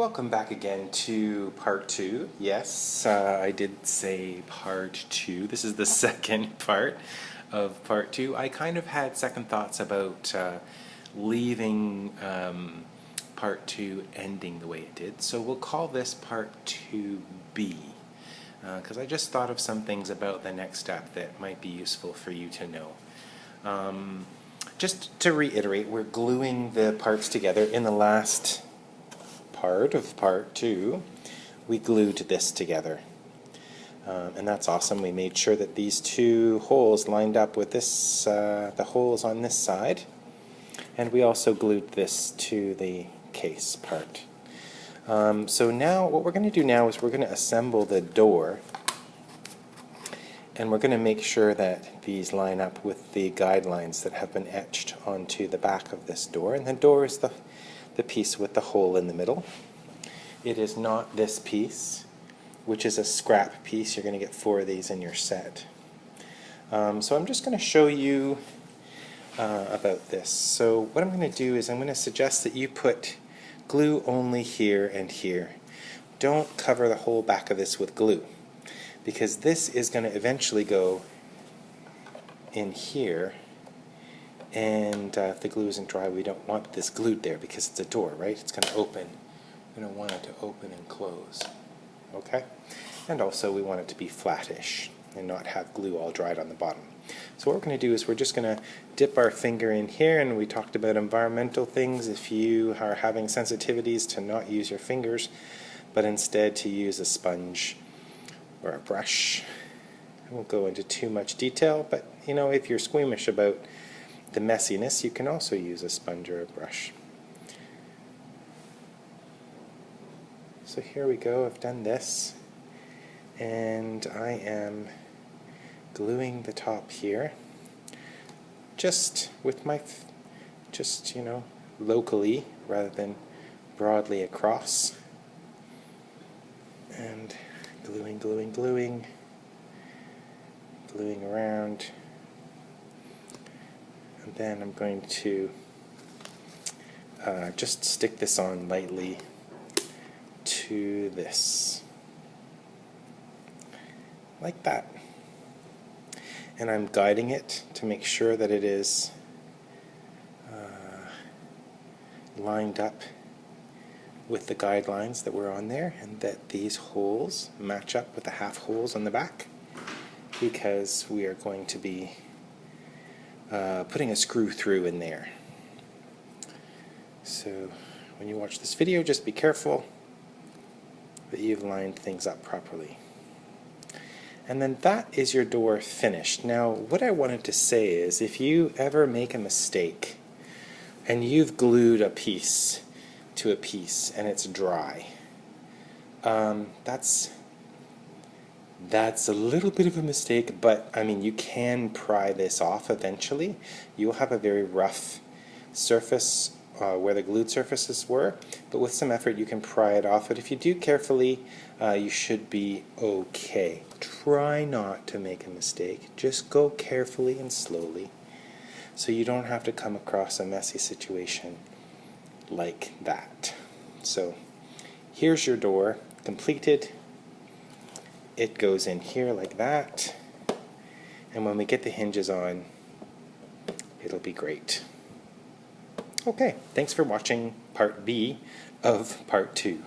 Welcome back again to part 2. Yes, I did say part 2. This is the second part of part 2. I kind of had second thoughts about leaving part 2 ending the way it did. So we'll call this part 2B because I just thought of some things about the next step that might be useful for you to know. Just to reiterate, we're gluing the parts together. In the last part of part 2, we glued this together. And that's awesome. We made sure that these two holes lined up with this, the holes on this side. And we also glued this to the case part. So now what we're going to do now is we're going to assemble the door. And we're going to make sure that these line up with the guidelines that have been etched onto the back of this door. And the door is the piece with the hole in the middle. It is not this piece, which is a scrap piece. You're going to get 4 of these in your set. So I'm just going to show you about this. So what I'm going to do is I'm going to suggest that you put glue only here and here. Don't cover the whole back of this with glue, because this is going to eventually go in here. And if the glue isn't dry, we don't want this glued there because it's a door, right? It's going to open. We don't want it to open and close. Okay? And also we want it to be flattish and not have glue all dried on the bottom. So what we're going to do is we're just going to dip our finger in here, and we talked about environmental things. If you are having sensitivities, to not use your fingers, but instead to use a sponge or a brush. I won't go into too much detail, but you know, if you're squeamish about the messiness, you can also use a sponge or a brush. So here we go. I've done this, and I am gluing the top here just with my you know, locally rather than broadly across, and gluing around. And then I'm going to just stick this on lightly to this, like that. And I'm guiding it to make sure that it is lined up with the guidelines that were on there, and that these holes match up with the half holes on the back, because we are going to be putting a screw through in there. So when you watch this video, just be careful that you've lined things up properly. And then that is your door finished. Now what I wanted to say is, if you ever make a mistake and you've glued a piece to a piece and it's dry, that's a little bit of a mistake, but I mean, you can pry this off eventually. You'll have a very rough surface where the glued surfaces were, but with some effort you can pry it off. But if you do carefully, you should be okay. Try not to make a mistake. Just go carefully and slowly, so you don't have to come across a messy situation like that. So here's your door completed. It goes in here like that, and when we get the hinges on, it'll be great. Okay, thanks for watching part B of part 2.